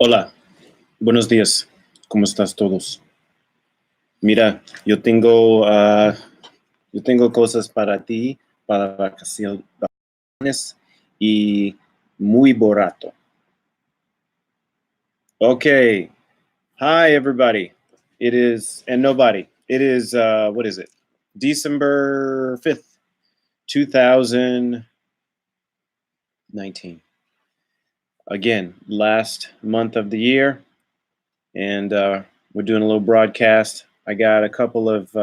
Hola, buenos días. ¿Cómo estás todos? Mira, yo tengo cosas para ti, para vacaciones y muy barato. Okay. Hi, everybody. It is, and nobody. It is, what is it? December 5th, 2019. Again, last month of the year, and we're doing a little broadcast. I got a couple of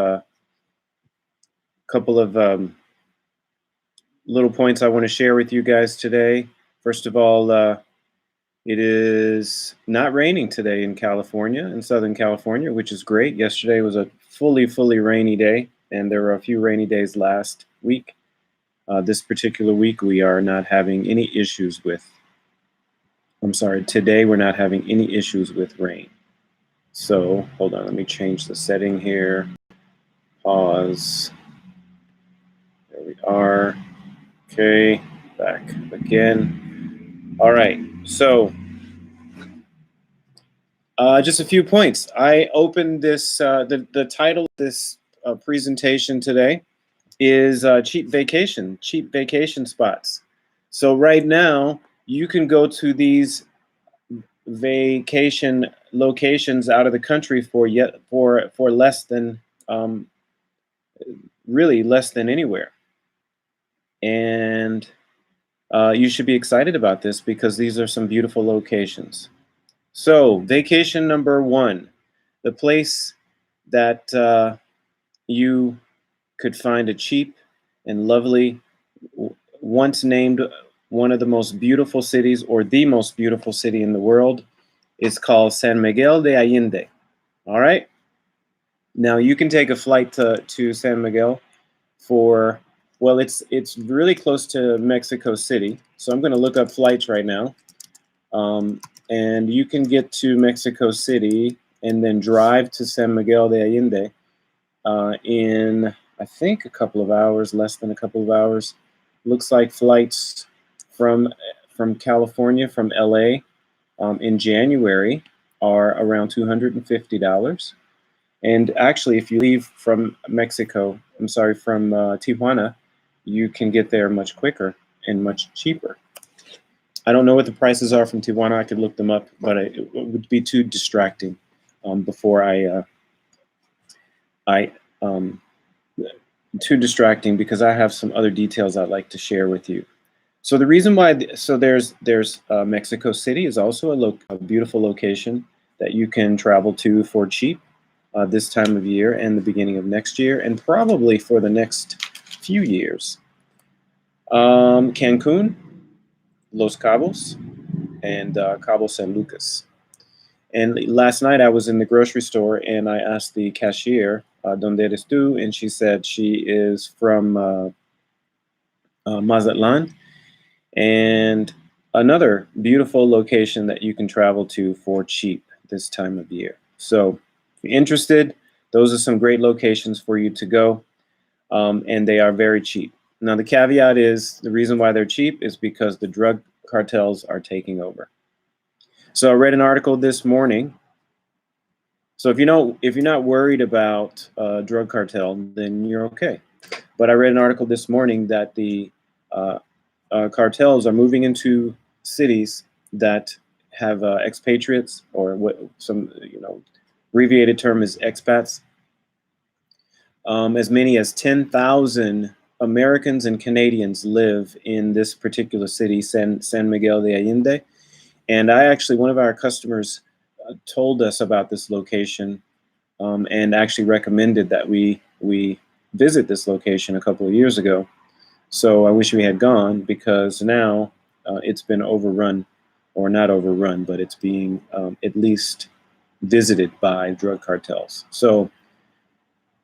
little points I want to share with you guys today. First of all, it is not raining today in California, in Southern California, which is great. Yesterday was a fully rainy day, and there were a few rainy days last week. This particular week, we are not having any issues with, today we're not having any issues with rain. So, hold on, let me change the setting here. Pause. There we are. Okay, back again. All right, so just a few points. I opened this, the title of this presentation today is cheap vacation spots. So right now, you can go to these vacation locations out of the country for less than, really less than anywhere. And you should be excited about this because these are some beautiful locations. So, vacation number one, the place that you could find a cheap and lovely, once named one of the most beautiful cities or the most beautiful city in the world, is called San Miguel de Allende. All right? Now, you can take a flight to San Miguel for, well, it's really close to Mexico City. So I'm going to look up flights right now. And you can get to Mexico City and then drive to San Miguel de Allende in, I think, a couple of hours, less than a couple of hours. Looks like flights from California, from LA, in January are around $250. And actually, if you leave from Mexico, from Tijuana, you can get there much quicker and much cheaper. I don't know what the prices are from Tijuana. I could look them up, but it would be too distracting before too distracting because I have some other details I'd like to share with you. So the reason why, there's Mexico City is also a beautiful location that you can travel to for cheap this time of year and the beginning of next year, and probably for the next few years. Cancun, Los Cabos, and Cabo San Lucas. And last night I was in the grocery store and I asked the cashier, ¿Dónde eres tú? And she said she is from Mazatlan, and another beautiful location that you can travel to for cheap this time of year. So if you're interested, those are some great locations for you to go, and they are very cheap. Now the caveat is, the reason why they're cheap is because the drug cartels are taking over. So I read an article this morning. So if you're not worried about drug cartel, then you're okay. But I read an article this morning that the cartels are moving into cities that have expatriates, or what some abbreviated term is expats. As many as 10,000 Americans and Canadians live in this particular city, San Miguel de Allende. And one of our customers told us about this location and actually recommended that we visit this location a couple of years ago. So I wish we had gone, because now it's been overrun, or not overrun, but it's being at least visited by drug cartels. So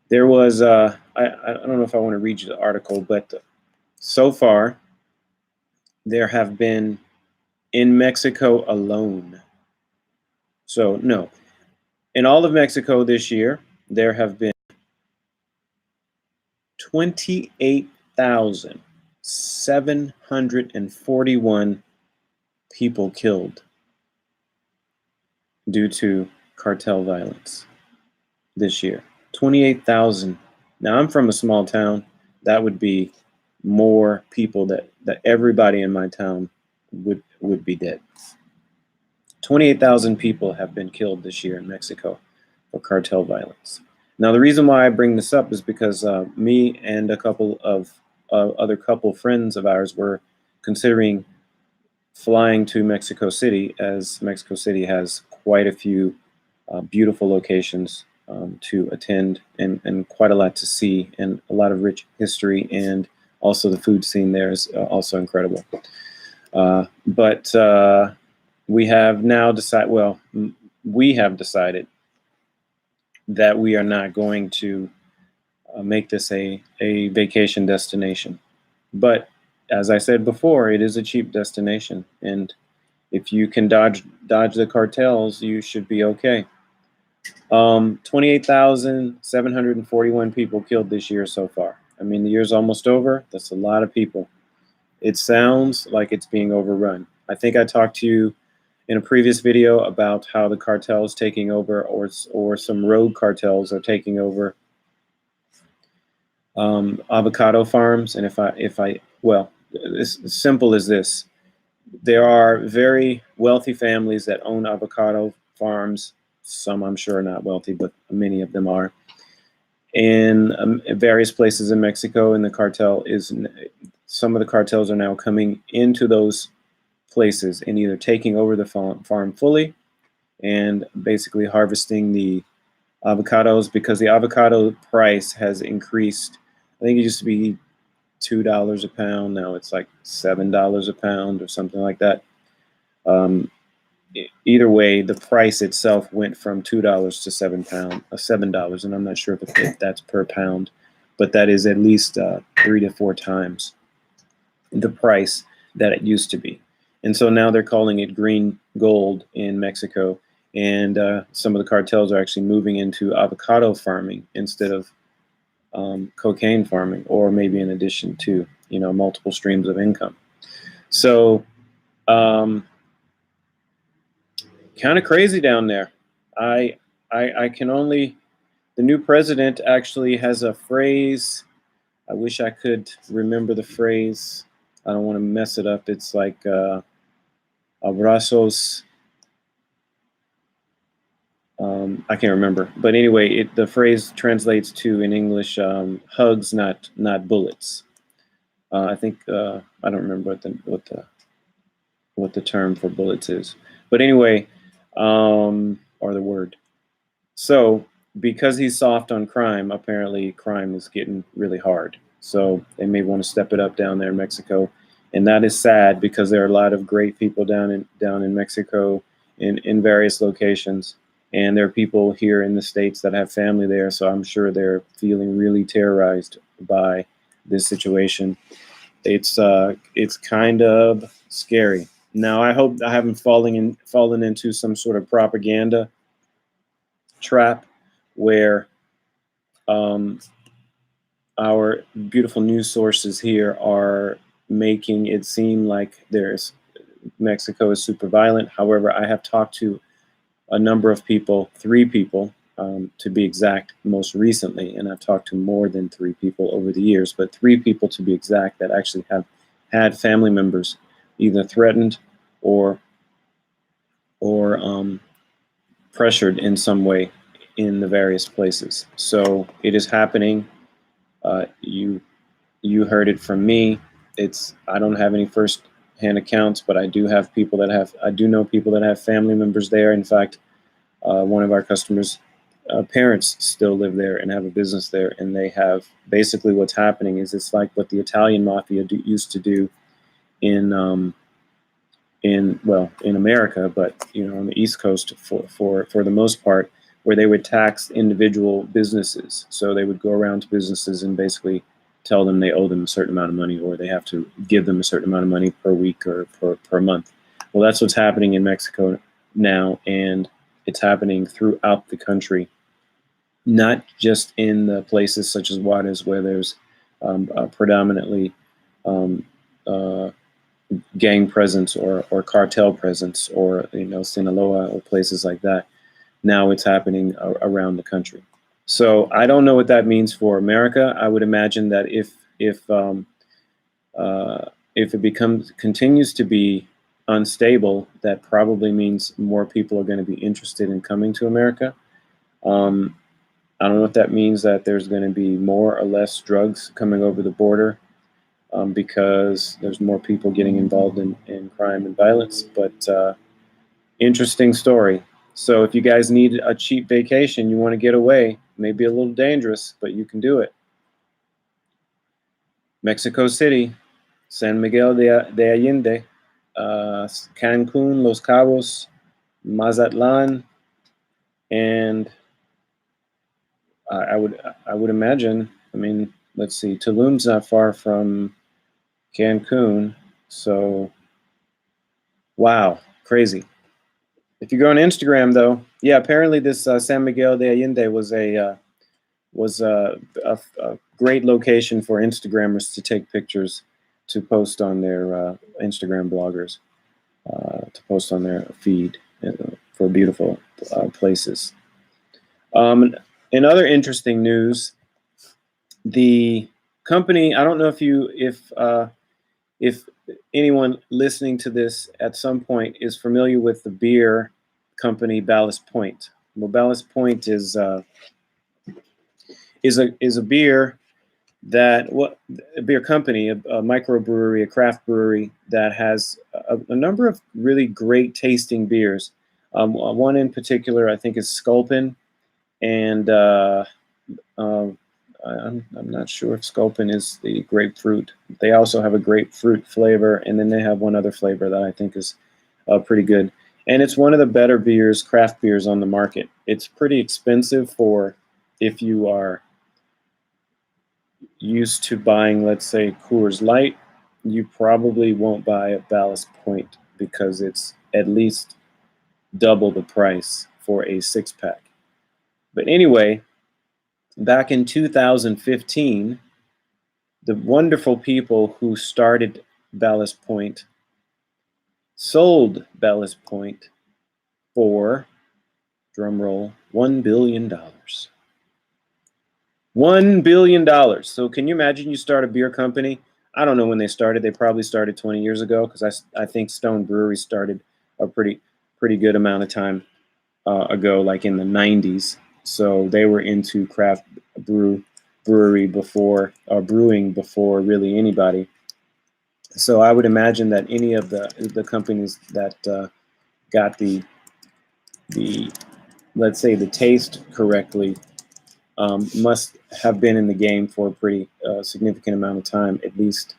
there was, I don't know if I want to read you the article, but so far there have been, in Mexico alone, so no, in all of Mexico this year, there have been 28,741 people killed. due to cartel violence this year. 28,000. Now I'm from a small town. That would be more people that everybody in my town would be dead. 28,000 people have been killed this year in Mexico for cartel violence. Now, the reason why I bring this up is because me and a couple of other couple friends of ours were considering flying to Mexico City, as Mexico City has quite a few beautiful locations to attend and quite a lot to see, and a lot of rich history, and also the food scene there is also incredible. But we have now decided, well, we have decided that we are not going to make this a vacation destination. But as I said before, it is a cheap destination, and if you can dodge the cartels, you should be okay. 28,741 people killed this year so far. I mean, the year's almost over. That's a lot of people. It sounds like it's being overrun. I think I talked to you in a previous video about how the cartels taking over, or some rogue cartels are taking over avocado farms. And well, it's as simple as this. There are very wealthy families that own avocado farms. Some, I'm sure, are not wealthy, but many of them are. In various places in Mexico, and some of the cartels are now coming into those places and either taking over the farm fully and basically harvesting the avocados, because the avocado price has increased. I think it used to be $2 a pound. Now it's like $7 a pound or something like that. Either way, the price itself went from $2 to $7, and I'm not sure if that's per pound, but that is at least 3 to 4 times the price that it used to be. And so now they're calling it green gold in Mexico, and some of the cartels are actually moving into avocado farming instead of cocaine farming, or maybe in addition to, multiple streams of income. So kind of crazy down there. I can only, the new president actually has a phrase. I wish I could remember the phrase. I don't want to mess it up. It's like abrazos. I can't remember, but anyway, the phrase translates to, in English, hugs, not bullets. I think I don't remember what the term for bullets is, but anyway, or the word. So because he's soft on crime, apparently crime is getting really hard. So they may want to step it up down there in Mexico, and that is sad, because there are a lot of great people down in Mexico in various locations. And there are people here in the States that have family there, so I'm sure they're feeling really terrorized by this situation. It's kind of scary. Now, I hope I haven't fallen into some sort of propaganda trap where our beautiful news sources here are making it seem like Mexico is super violent. However, I have talked to a number of people, 3 people to be exact, most recently, and I've talked to more than 3 people over the years, but 3 people to be exact that actually have had family members either threatened or pressured in some way in the various places. So it is happening. You heard it from me. I don't have any first-hand accounts, but I do know people that have family members there. In fact, one of our customers' parents still live there and have a business there, and they have, basically what's happening is it's like what the Italian mafia used to do in America, but on the East Coast for the most part, where they would tax individual businesses. So they would go around to businesses and basically tell them they owe them a certain amount of money, or they have to give them a certain amount of money per week or per month. Well, that's what's happening in Mexico now, and it's happening throughout the country, not just in the places such as Juarez, where there's predominantly gang presence or cartel presence, or Sinaloa or places like that. Now it's happening around the country. So I don't know what that means for America. I would imagine that if it continues to be unstable, that probably means more people are going to be interested in coming to America. I don't know if that means that there's going to be more or less drugs coming over the border because there's more people getting involved in crime and violence. But interesting story. So if you guys need a cheap vacation, you want to get away, maybe a little dangerous, but you can do it. Mexico City, San Miguel de Allende, Cancun, Los Cabos, Mazatlan, and I would imagine, I mean, let's see, Tulum's not far from Cancun, so wow, crazy. If you go on Instagram, though, yeah, apparently this San Miguel de Allende was a great location for Instagrammers to take pictures to post on their Instagram bloggers, to post on their feed for beautiful places. In other interesting news, the company, I don't know if anyone listening to this at some point is familiar with the beer company Ballast Point. Well, Ballast Point is a beer a beer company, a microbrewery, a craft brewery that has a number of really great tasting beers. One in particular, I think, is Sculpin, and I'm not sure if Sculpin is the grapefruit. They also have a grapefruit flavor, and then they have one other flavor that I think is pretty good. And it's one of the better beers, craft beers on the market. It's pretty expensive for if you are used to buying, let's say, Coors Light. You probably won't buy a Ballast Point because it's at least double the price for a 6-pack. But anyway, back in 2015, the wonderful people who started Ballast Point sold Ballast Point for, drumroll, $1 billion. $1 billion. So can you imagine you start a beer company? I don't know when they started. They probably started 20 years ago because I think Stone Brewery started a pretty good amount of time ago, like in the 90s. So they were into craft brewery before, brewing before really anybody. So I would imagine that any of the companies that got the let's say the taste correctly must have been in the game for a pretty significant amount of time, at least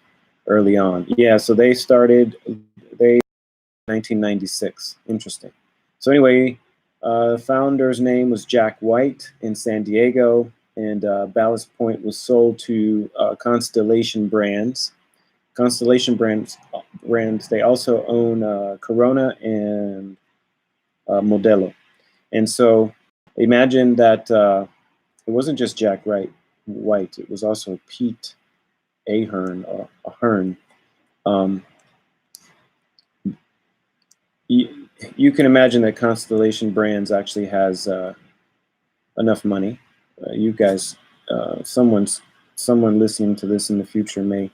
early on. Yeah, so they started 1996. Interesting. So anyway, founder's name was Jack White in San Diego, and Ballast Point was sold to Constellation Brands. Constellation Brands. They also own Corona and Modelo, and so imagine that it wasn't just Jack White. It was also Pete Ahern or Ahern. You can imagine that Constellation Brands actually has enough money. You guys, someone listening to this in the future may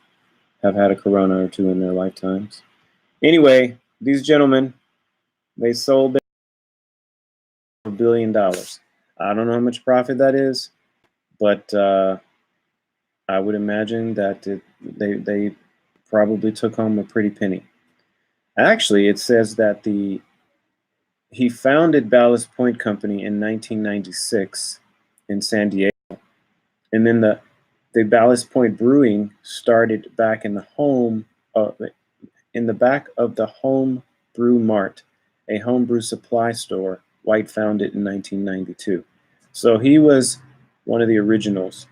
have had a Corona or two in their lifetimes. Anyway, these gentlemen, they sold their $1 billion. I don't know how much profit that is, but I would imagine that they probably took home a pretty penny. Actually, it says that he founded Ballast Point Company in 1996 in San Diego, and then the Ballast Point Brewing started back in the back of the Home Brew Mart, a homebrew supply store. White founded in 1992, so he was one of the originals,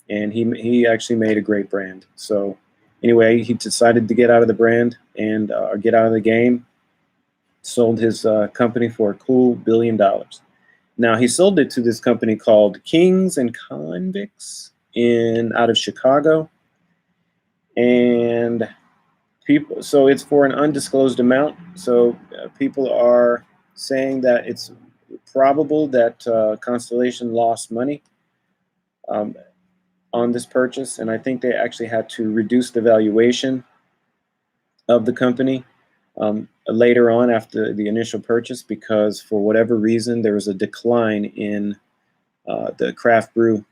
and he actually made a great brand. So anyway, he decided to get out of the brand and get out of the game. Sold his company for a cool $1 billion. Now he sold it to this company called Kings and Convicts out of Chicago, and people. So it's for an undisclosed amount. So people are saying that it's probable that Constellation lost money um, on this purchase, and I think they actually had to reduce the valuation of the company later on after the initial purchase, because for whatever reason there was a decline in the craft brew.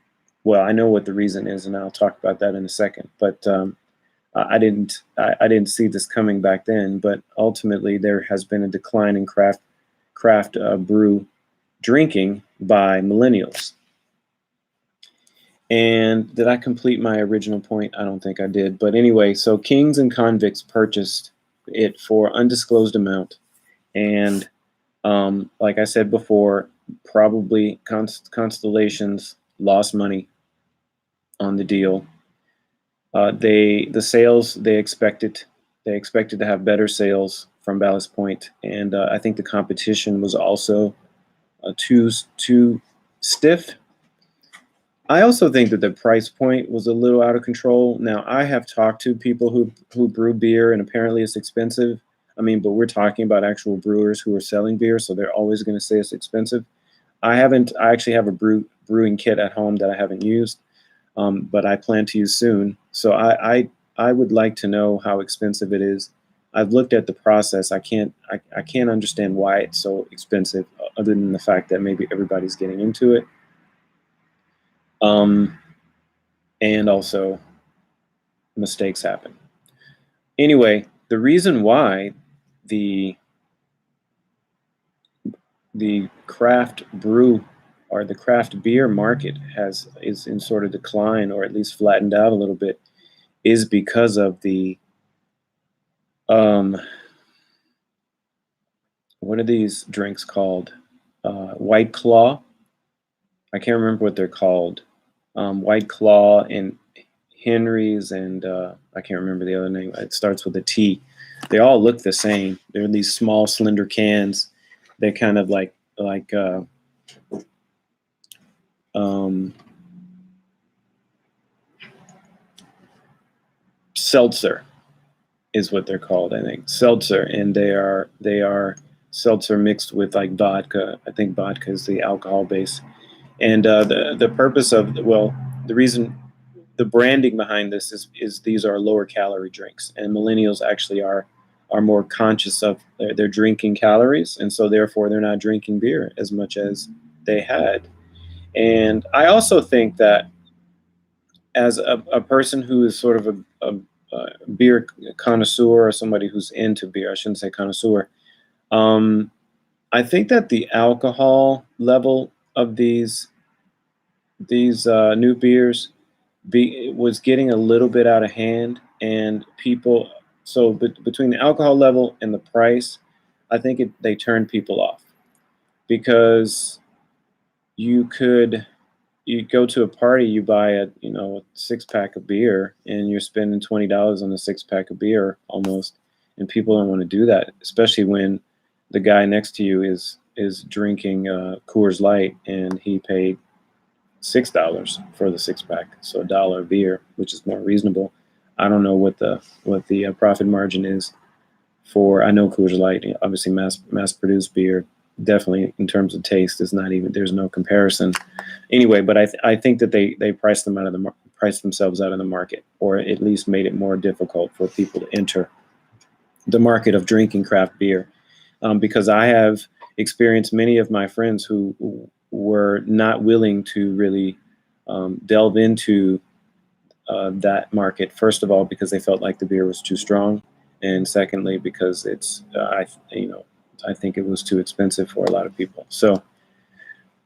Well, I know what the reason is, and I'll talk about that in a second. But I didn't see this coming back then. But ultimately, there has been a decline in craft brew drinking by millennials. And did I complete my original point? I don't think I did. But anyway, so Kings and Convicts purchased it for undisclosed amount, and like I said before, probably Constellations lost money on the deal. The sales they expected to have better sales from Ballast Point, and I think the competition was also too stiff. I also think that the price point was a little out of control. Now, I have talked to people who brew beer, and apparently it's expensive. I mean, but we're talking about actual brewers who are selling beer, so they're always going to say it's expensive. I actually have a brewing kit at home that I haven't used, but I plan to use soon. So I would like to know how expensive it is. I've looked at the process. I can't understand why it's so expensive, other than the fact that maybe everybody's getting into it. And also mistakes happen. Anyway, the reason why the craft brew or the craft beer market is in sort of decline, or at least flattened out a little bit, is because of the what are these drinks called? White Claw. I can't remember what they're called. White Claw and Henry's, and I can't remember the other name. It starts with a T. They all look the same. They're these small, slender cans. They're kind of like seltzer is what they're called, I think. Seltzer, and they are seltzer mixed with like vodka. I think vodka is the alcohol base. And the purpose of the reason, the branding behind this is these are lower calorie drinks, and millennials actually are more conscious of their drinking calories, and so therefore they're not drinking beer as much as they had. And I also think that as a person who is sort of a beer connoisseur, or somebody who's into beer, I shouldn't say connoisseur, I think that the alcohol level of these new beers was getting a little bit out of hand, and people, so between the alcohol level and the price, I think they turned people off, because you go to a party, you buy a 6-pack of beer, and you're spending $20 on a 6-pack of beer almost, and people don't want to do that, especially when the guy next to you is drinking Coors Light, and he paid $6 for the 6-pack, so $1 of beer, which is more reasonable. I don't know what the profit margin is for. I know Coors Light, obviously mass produced beer, definitely in terms of taste is not even, there's no comparison. Anyway, but I think that they priced themselves out of the market, or at least made it more difficult for people to enter the market of drinking craft beer, because I have experienced many of my friends who were not willing to really delve into that market. First of all, because they felt like the beer was too strong, and secondly, because it's I think it was too expensive for a lot of people. So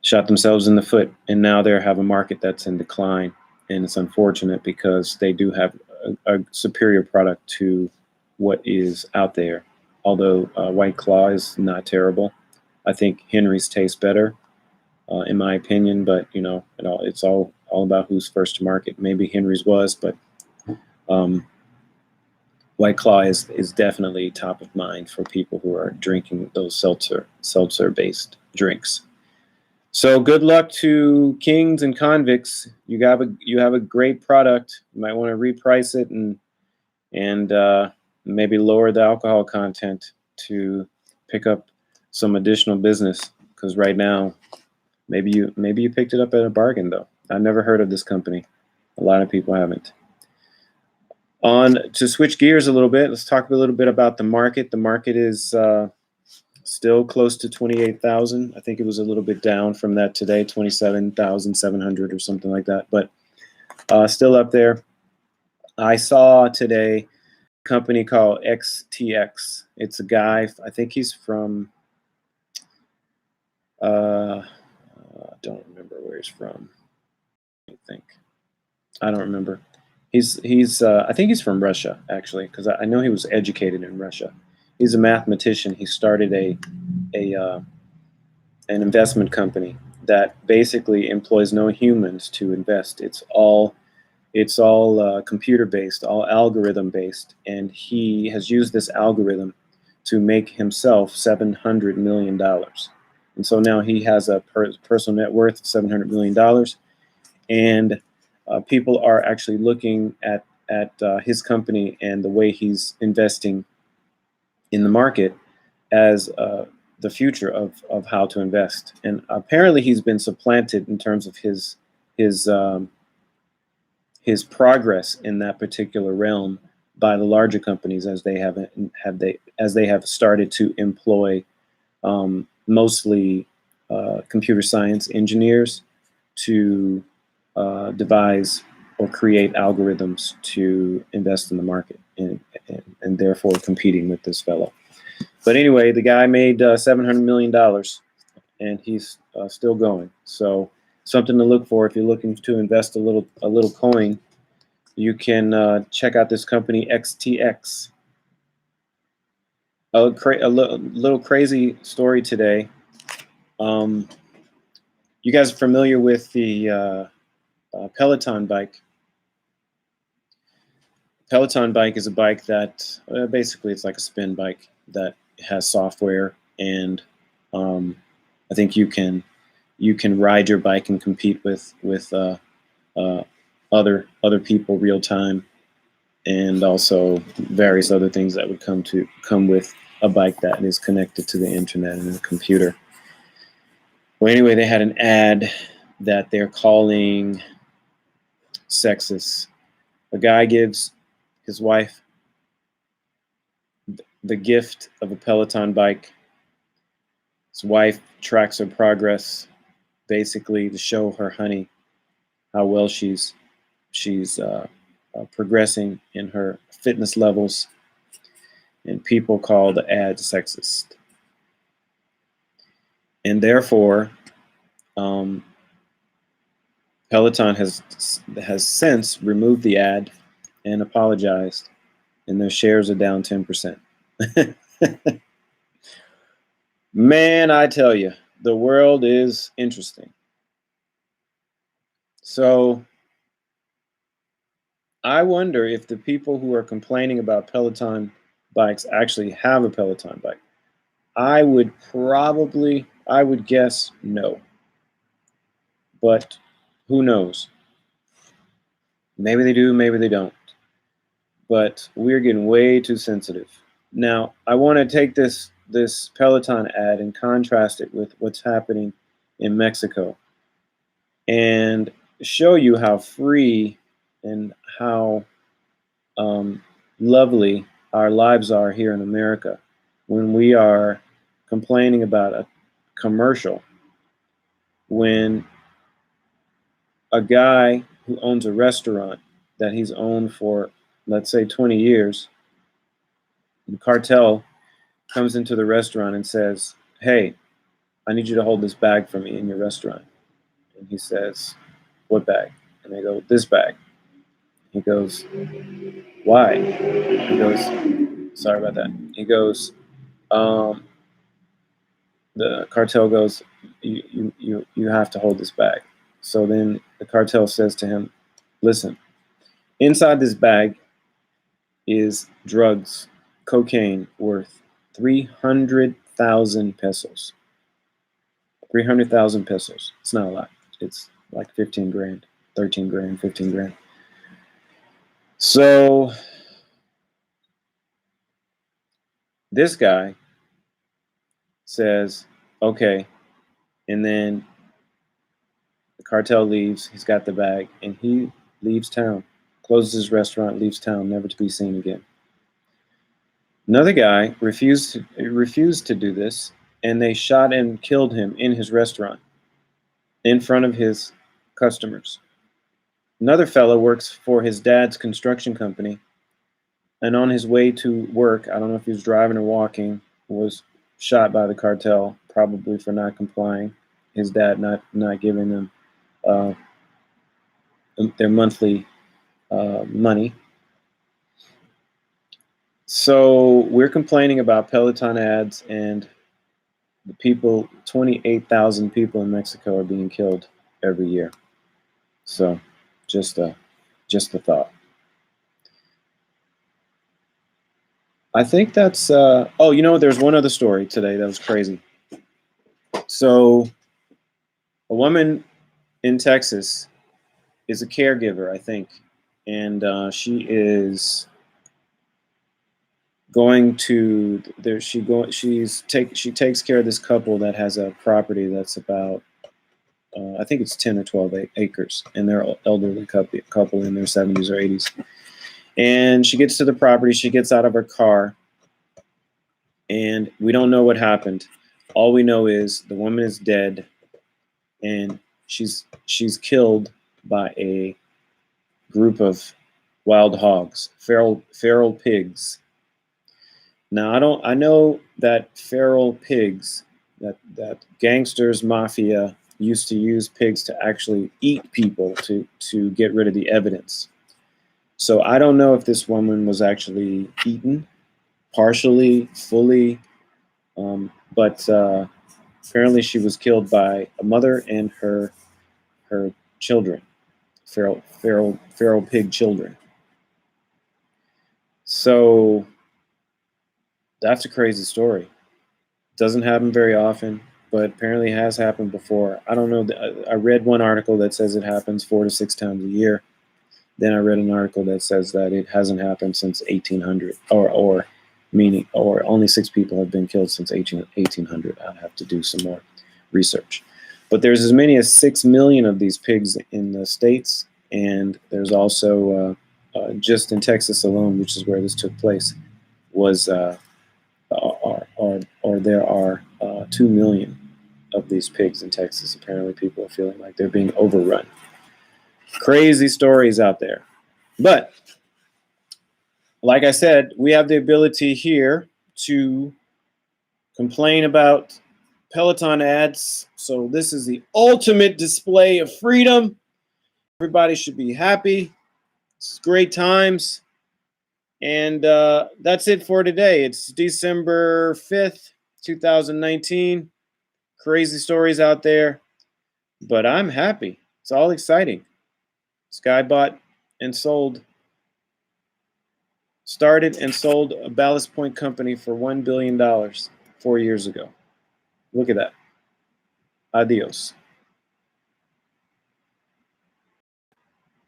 shot themselves in the foot, and now they have a market that's in decline, and it's unfortunate because they do have a superior product to what is out there. Although White Claw is not terrible, I think Henry's tastes better, in my opinion. But it's all about who's first to market. Maybe Henry's was, but White Claw is definitely top of mind for people who are drinking those seltzer-based drinks. So good luck to Kings and Convicts. You have a great product. You might want to reprice it and maybe lower the alcohol content to pick up some additional business. Because right now, maybe you picked it up at a bargain though. I've never heard of this company. A lot of people haven't. On to switch gears a little bit, let's talk a little bit about the market. The market is still close to 28,000. I think it was a little bit down from that today, 27,700 or something like that, but still up there. I saw today a company called XTX. It's a guy, I think he's from, I don't remember where he's from. I don't remember. I think he's from Russia, actually, because I know he was educated in Russia. He's a mathematician. He started an investment company that basically employs no humans to invest. It's all computer based, all algorithm based, and he has used this algorithm to make himself $700 million. And so now he has a personal net worth of $700 million, and people are actually looking at his company and the way he's investing in the market as the future of how to invest. And apparently he's been supplanted in terms of his progress in that particular realm by the larger companies as they have started to employ mostly computer science engineers to devise or create algorithms to invest in the market, and therefore competing with this fellow. But anyway, the guy made $700 million, and he's still going. So something to look for if you're looking to invest a little coin. You can check out this company XTX. A little crazy story today. You guys are familiar with the Peloton bike? Peloton bike is a bike that basically it's like a spin bike that has software, and I think you can ride your bike and compete with other people real time, and also various other things that would come with a bike that is connected to the internet and a computer. Well, anyway, they had an ad that they're calling sexist. A guy gives his wife the gift of a Peloton bike. His wife tracks her progress, basically to show her honey how well she's progressing in her fitness levels, and people call the ad sexist. And therefore, Peloton has since removed the ad and apologized, and their shares are down 10%. Man, I tell you, the world is interesting. So I wonder if the people who are complaining about Peloton bikes actually have a Peloton bike. I would guess no. But who knows? Maybe they do, maybe they don't. But we're getting way too sensitive. Now, I want to take this Peloton ad and contrast it with what's happening in Mexico and show you how free and how lovely our lives are here in America when we are complaining about a commercial, when a guy who owns a restaurant that he's owned for, let's say, 20 years, the cartel comes into the restaurant and says, "Hey, I need you to hold this bag for me in your restaurant." And he says, "What bag?" And they go, "This bag." He goes, "Why?" He goes, "Sorry about that." He goes, the cartel goes, you have to hold this bag. So then the cartel says to him, "Listen, inside this bag is drugs, cocaine worth 300,000 pesos. 300,000 pesos. It's not a lot. It's like 15 grand, 13 grand, 15 grand. So This guy says, okay, and then the cartel leaves. He's got the bag, and he leaves town, closes his restaurant, leaves town, never to be seen again. Another guy refused to do this, and they shot and killed him in his restaurant in front of his customers. Another fellow works for his dad's construction company, and on his way to work, I don't know if he was driving or walking, was shot by the cartel, probably for not complying. His dad not giving them uh, their monthly money. So we're complaining about Peloton ads, and the people, 28,000 people in Mexico are being killed every year. So just a thought. I think that's, oh, you know, there's one other story today that was crazy. So a woman in Texas is a caregiver, I think, and she is going to there. She takes care of this couple that has a property that's about I think it's 10 or 12 acres, and they're elderly couple in their 70s or 80s. And she gets to the property. She gets out of her car, and we don't know what happened. All we know is the woman is dead, and she's killed by a group of wild hogs, feral pigs. Now I know that feral pigs, that gangsters, mafia used to use pigs to actually eat people to get rid of the evidence. So I don't know if this woman was actually eaten, partially, fully, but apparently she was killed by a mother and her children, feral pig children. So that's a crazy story. Doesn't happen very often, but apparently has happened before. I don't know. I read one article that says it happens 4 to 6 times a year. Then I read an article that says that it hasn't happened since 1800, or only 6 people have been killed since 1800. I'd have to do some more research. But there's as many as 6 million of these pigs in the States, and there's also just in Texas alone, which is where this took place, was there are 2 million of these pigs in Texas. Apparently, people are feeling like they're being overrun. Crazy stories out there. But like I said, we have the ability here to complain about Peloton ads. So this is the ultimate display of freedom. Everybody should be happy. It's great times. And that's it for today. It's December 5th, 2019. Crazy stories out there, but I'm happy. It's all exciting. Sky bought and started and sold a Ballast Point company for $1 billion 4 years ago. Look at that. Adios.